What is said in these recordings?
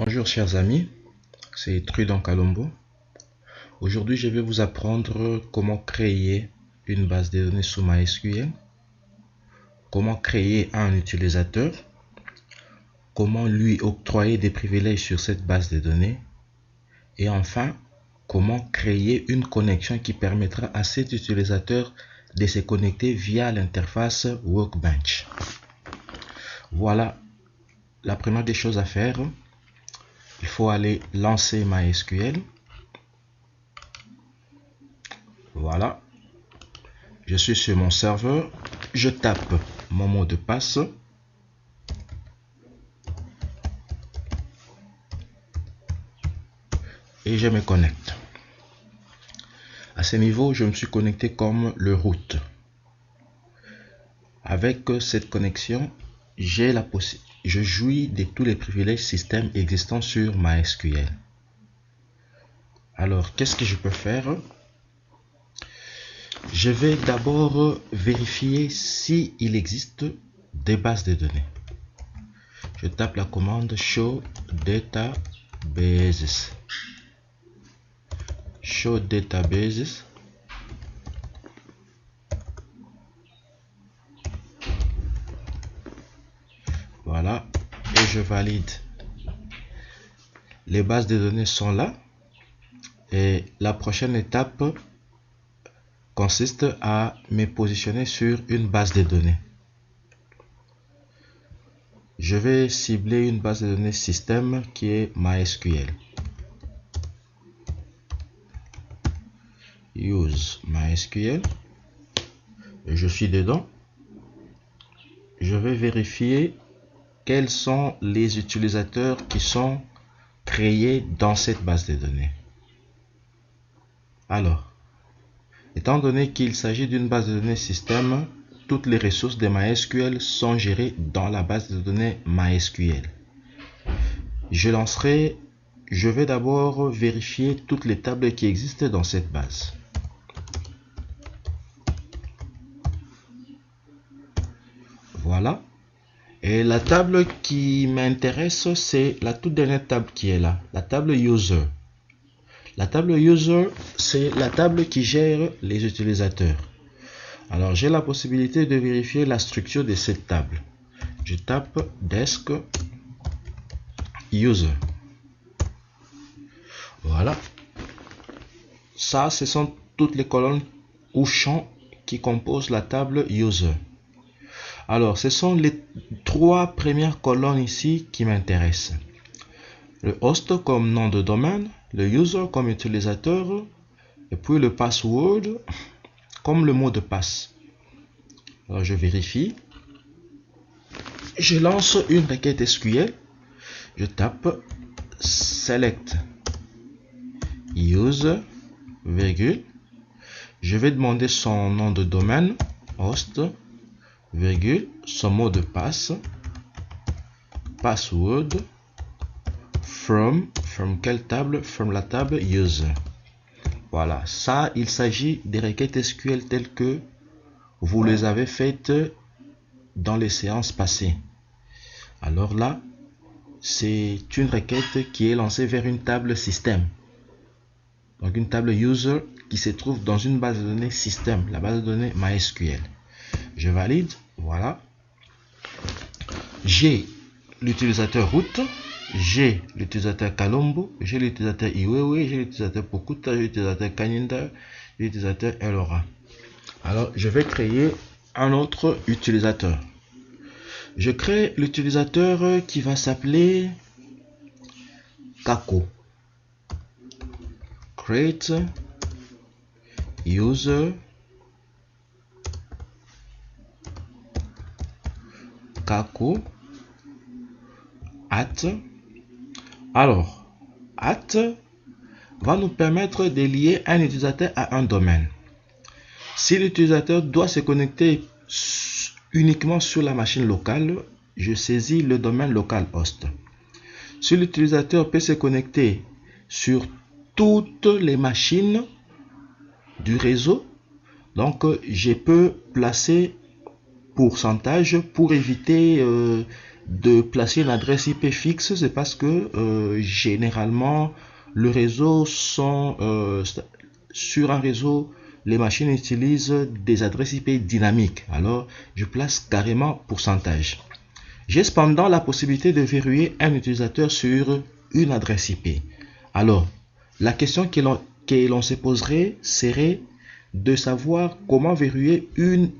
Bonjour chers amis, c'est Trudon Kalombo. Aujourd'hui je vais vous apprendre comment créer une base de données sous MySQL, comment créer un utilisateur, comment lui octroyer des privilèges sur cette base de données et enfin comment créer une connexion qui permettra à cet utilisateur de se connecter via l'interface Workbench. Voilà la première des choses à faire. Il faut aller lancer MySQL. Voilà. Je suis sur mon serveur. Je tape mon mot de passe. Et je me connecte. À ce niveau, je me suis connecté comme le root. Avec cette connexion, je jouis de tous les privilèges système existants sur MySQL. Alors, qu'est-ce que je peux faire? Je vais d'abord vérifier s'il existe des bases de données. Je tape la commande show databases. Show databases. Voilà, et je valide. Les bases de données sont là. Et la prochaine étape consiste à me positionner sur une base de données. Je vais cibler une base de données système qui est MySQL. Use MySQL. Je suis dedans. Je vais vérifier quels sont les utilisateurs qui sont créés dans cette base de données. Alors, étant donné qu'il s'agit d'une base de données système, toutes les ressources de MySQL sont gérées dans la base de données MySQL. Je vais d'abord vérifier toutes les tables qui existent dans cette base. Voilà. Et la table qui m'intéresse, c'est la toute dernière table qui est là, la table User. La table User, c'est la table qui gère les utilisateurs. Alors, j'ai la possibilité de vérifier la structure de cette table. Je tape Desk User. Voilà. Ça, ce sont toutes les colonnes ou champs qui composent la table User. Alors, ce sont les trois premières colonnes ici qui m'intéressent. Le host comme nom de domaine, le user comme utilisateur, et puis le password comme le mot de passe. Alors, je vérifie. Je lance une requête SQL. Je tape select user, virgule. Je vais demander son nom de domaine, host, virgule, son mot de passe, password, from quelle table? From la table user. Voilà, ça, il s'agit des requêtes SQL telles que vous les avez faites dans les séances passées. Alors là, c'est une requête qui est lancée vers une table système. Donc une table user qui se trouve dans une base de données système, la base de données MySQL. Je valide, voilà. J'ai l'utilisateur root, j'ai l'utilisateur Kalombo, j'ai l'utilisateur Iwewe, j'ai l'utilisateur Pokuta, j'ai l'utilisateur Kanyinda, j'ai l'utilisateur Elora. Alors, je vais créer un autre utilisateur. Je crée l'utilisateur qui va s'appeler Kako. Create user Kako at. Alors, at va nous permettre de lier un utilisateur à un domaine. Si l'utilisateur doit se connecter uniquement sur la machine locale, je saisis le domaine localhost. Si l'utilisateur peut se connecter sur toutes les machines du réseau, donc je peux placer pourcentage pour éviter de placer une adresse IP fixe, c'est parce que généralement le réseau sur un réseau, les machines utilisent des adresses IP dynamiques. Alors je place carrément pourcentage. J'ai cependant la possibilité de verrouiller un utilisateur sur une adresse IP. Alors la question que l'on se poserait serait de savoir comment verrouiller une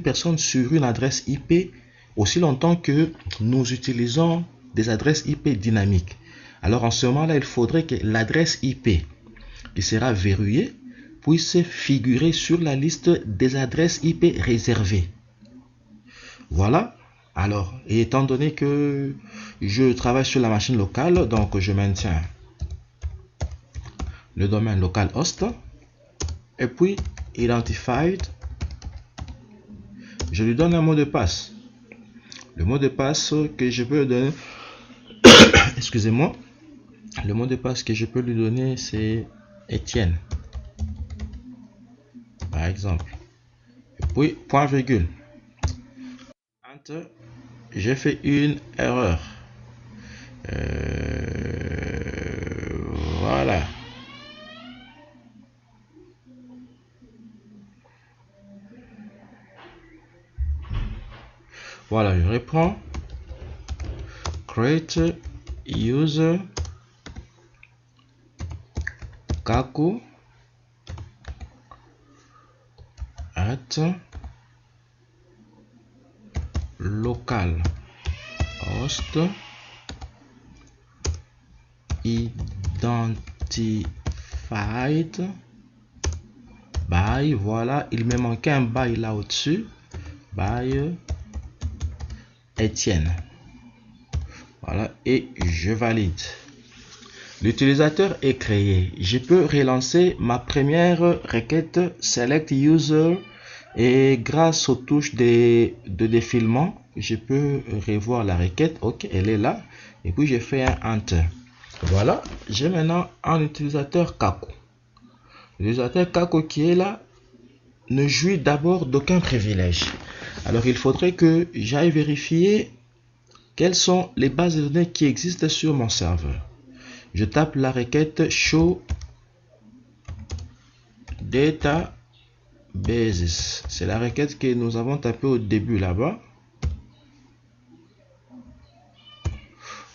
personne sur une adresse IP aussi longtemps que nous utilisons des adresses IP dynamiques. Alors en ce moment-là, il faudrait que l'adresse IP qui sera verrouillée puisse figurer sur la liste des adresses IP réservées. Voilà. Alors, et étant donné que je travaille sur la machine locale, donc je maintiens le domaine localhost et puis identified, je lui donne un mot de passe. Le mot de passe que je peux donner, excusez-moi, le mot de passe que je peux lui donner, c'est Étienne, par exemple. Et puis, point virgule. Enter. J'ai fait une erreur. Voilà. Voilà, je reprends. Create user Kaku at local host identified by, voilà, il me manquait un by là au-dessus, by Étienne. Voilà, et je valide. L'utilisateur est créé. Je peux relancer ma première requête select user et grâce aux touches de défilement, je peux revoir la requête. Ok, elle est là. Et puis je fais un enter. Voilà, j'ai maintenant un utilisateur Kaku. L'utilisateur Kaku qui est là ne jouit d'abord d'aucun privilège. Alors il faudrait que j'aille vérifier quelles sont les bases de données qui existent sur mon serveur. Je tape la requête show databases. C'est la requête que nous avons tapée au début là-bas.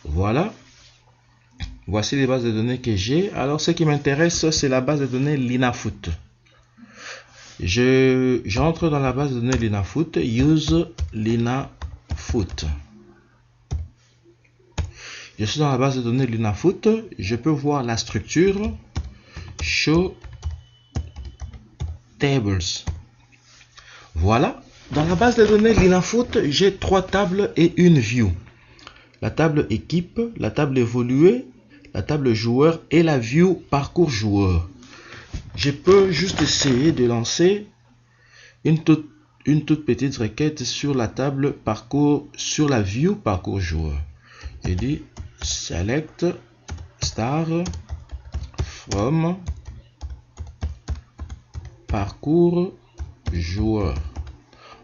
Voilà. Voici les bases de données que j'ai. Alors ce qui m'intéresse, c'est la base de données Linafoot. J'entre dans la base de données Linafoot. Use Linafoot. Je suis dans la base de données Linafoot. Je peux voir la structure. Show tables. Voilà. Dans la base de données Linafoot, j'ai 3 tables et une view. La table équipe, la table évoluée, la table joueur et la view parcours joueur. Je peux juste essayer de lancer une toute petite requête sur la table parcours, sur la view parcours joueur. Je dis select star from parcours joueur.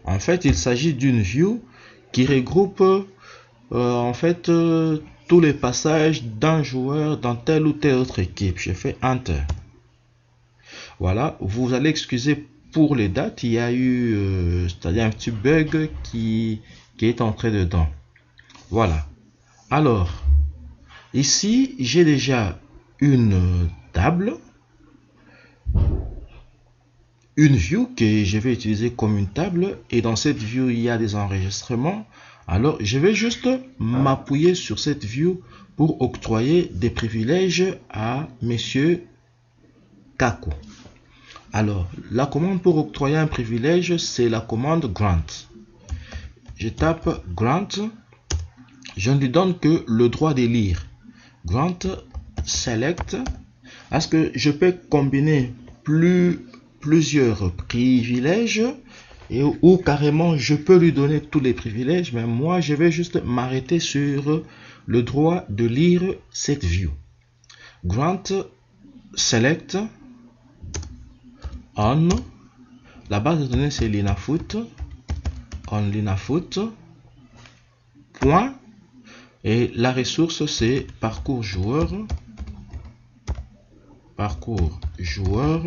En fait, il s'agit d'une view qui regroupe tous les passages d'un joueur dans telle ou telle autre équipe. Je fais enter. Voilà, vous allez excuser pour les dates, il y a eu c'est-à-dire un petit bug qui est entré dedans. Voilà. Alors, ici, j'ai déjà une table, une view que je vais utiliser comme une table, et dans cette view, il y a des enregistrements. Alors, je vais juste m'appuyer sur cette view pour octroyer des privilèges à monsieur Kaku. Alors, la commande pour octroyer un privilège, c'est la commande grant. Je tape grant. Je ne lui donne que le droit de lire. Grant select. Est-ce que je peux combiner plusieurs privilèges ou carrément je peux lui donner tous les privilèges, mais moi je vais juste m'arrêter sur le droit de lire cette view. Grant select on. La base de données c'est Linafoot. On Linafoot. point. Et la ressource, c'est parcours joueur. Parcours joueur.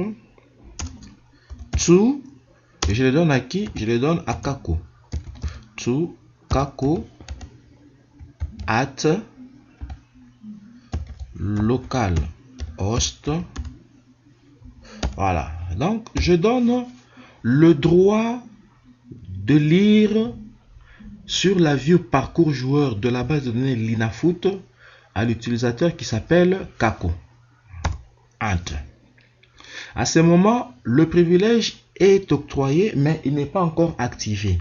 To. Et je le donne à qui? Je le donne à Kako. To Kako at localhost. Voilà. Donc, je donne le droit de lire sur la vue parcours joueur de la base de données Linafoot à l'utilisateur qui s'appelle Kako. Enter. À ce moment, le privilège est octroyé, mais il n'est pas encore activé.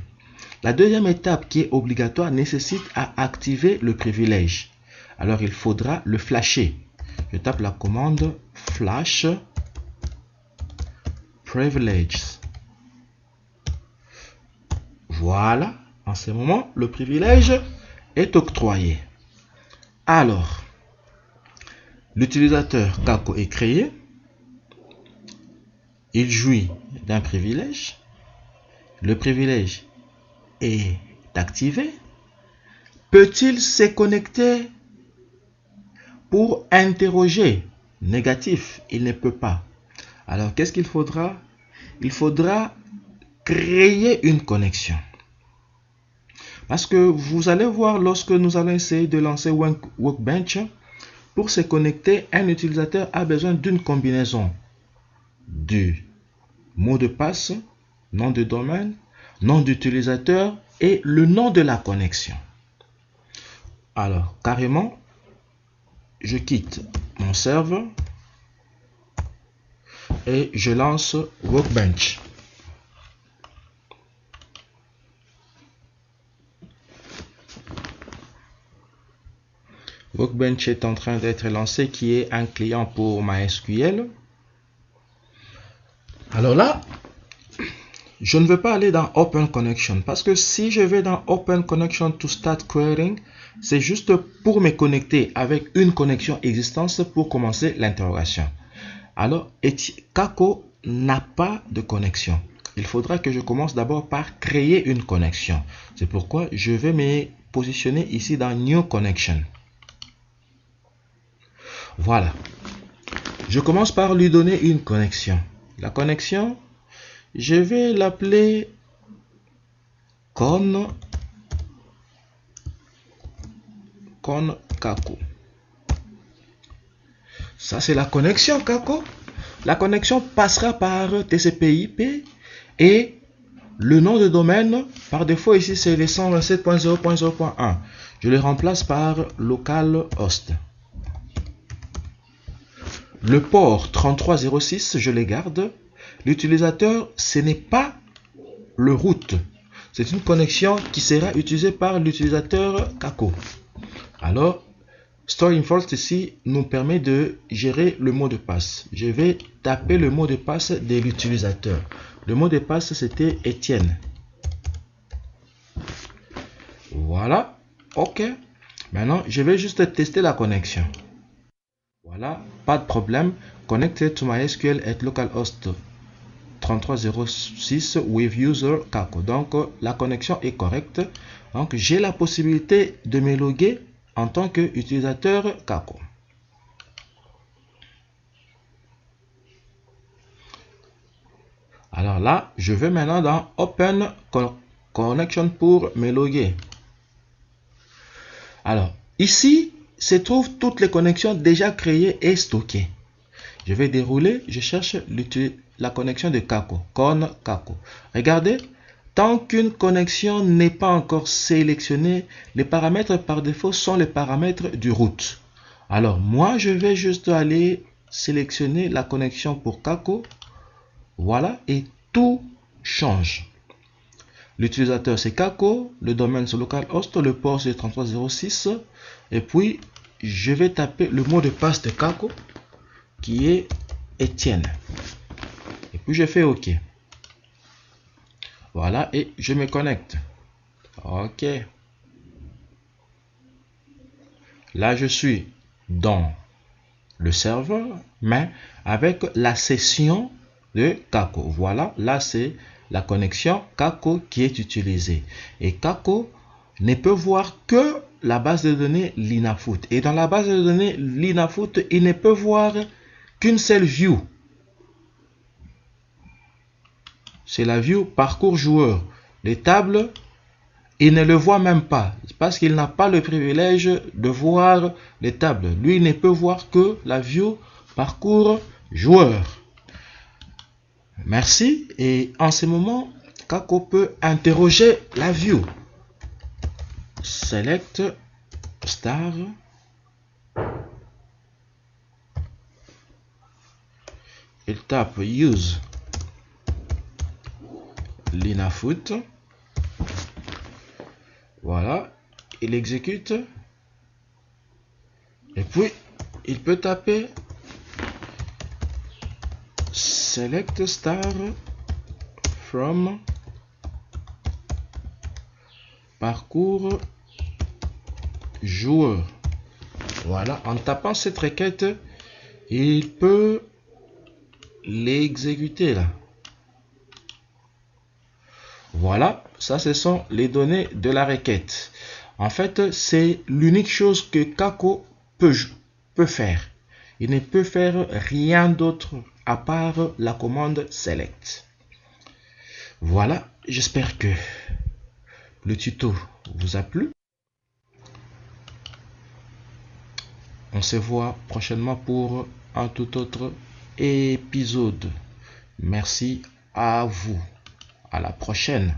La deuxième étape qui est obligatoire nécessite à activer le privilège. Alors, il faudra le flasher. Je tape la commande flash privileges. Voilà. En ce moment, le privilège est octroyé. Alors, l'utilisateur Kako est créé. Il jouit d'un privilège. Le privilège est activé. Peut-il se connecter pour interroger? Négatif, il ne peut pas. Alors, qu'est-ce qu'il faudra? Il faudra créer une connexion. Parce que vous allez voir, lorsque nous allons essayer de lancer Workbench, pour se connecter, un utilisateur a besoin d'une combinaison du mot de passe, nom de domaine, nom d'utilisateur et le nom de la connexion. Alors, carrément, je quitte mon serveur et je lance Workbench. Workbench est en train d'être lancé, qui est un client pour MySQL. Alors là, je ne veux pas aller dans Open Connection, parce que si je vais dans Open Connection to Start Querying, c'est juste pour me connecter avec une connexion existante pour commencer l'interrogation. Alors, Kako n'a pas de connexion. Il faudra que je commence d'abord par créer une connexion. C'est pourquoi je vais me positionner ici dans New Connection. Voilà. Je commence par lui donner une connexion. La connexion, je vais l'appeler Con Kako. Ça, c'est la connexion Kako. La connexion passera par TCP/IP et le nom de domaine, par défaut ici, c'est le 127.0.0.1. Je le remplace par localhost. Le port 3306, je le garde. L'utilisateur, ce n'est pas le root. C'est une connexion qui sera utilisée par l'utilisateur Kako. Alors, Store Default ici nous permet de gérer le mot de passe. Je vais taper le mot de passe de l'utilisateur. Le mot de passe, c'était Étienne. Voilà. OK. Maintenant, je vais juste tester la connexion. Voilà, pas de problème. Connected to MySQL at localhost 3306 with user Kako. Donc, la connexion est correcte. Donc, j'ai la possibilité de me loguer en tant qu'utilisateur Kako. Alors là, je vais maintenant dans Open Connection pour me loguer. Alors, ici, se trouvent toutes les connexions déjà créées et stockées. Je vais dérouler, je cherche la connexion de Kako, Con Kako. Regardez, tant qu'une connexion n'est pas encore sélectionnée, les paramètres par défaut sont les paramètres du root. Alors, moi, je vais juste aller sélectionner la connexion pour Kako. Voilà, et tout change. L'utilisateur, c'est Kako, le domaine, c'est localhost, le port, c'est 3306. Et puis, je vais taper le mot de passe de Kako, qui est Étienne. Et puis, je fais OK. Voilà, et je me connecte. OK. Là, je suis dans le serveur, mais avec la session de Kako. Voilà, là, c'est la connexion Kako qui est utilisée. Et Kako ne peut voir que la base de données Linafoot. Et dans la base de données Linafoot, il ne peut voir qu'une seule view. C'est la view parcours joueur. Les tables, il ne le voit même pas. Parce qu'il n'a pas le privilège de voir les tables. Lui, il ne peut voir que la view parcours joueur. Merci. Et en ce moment, Kako peut interroger la view. Select star. Il tape use Linafoot. Voilà. Il exécute. Et puis, il peut taper select star from parcours joueur. Voilà, en tapant cette requête, il peut l'exécuter là. Voilà, ça ce sont les données de la requête. En fait, c'est l'unique chose que Kako peut faire. Il ne peut faire rien d'autre à part la commande select. Voilà, j'espère que le tuto vous a plu. On se voit prochainement pour un tout autre épisode. Merci à vous. À la prochaine.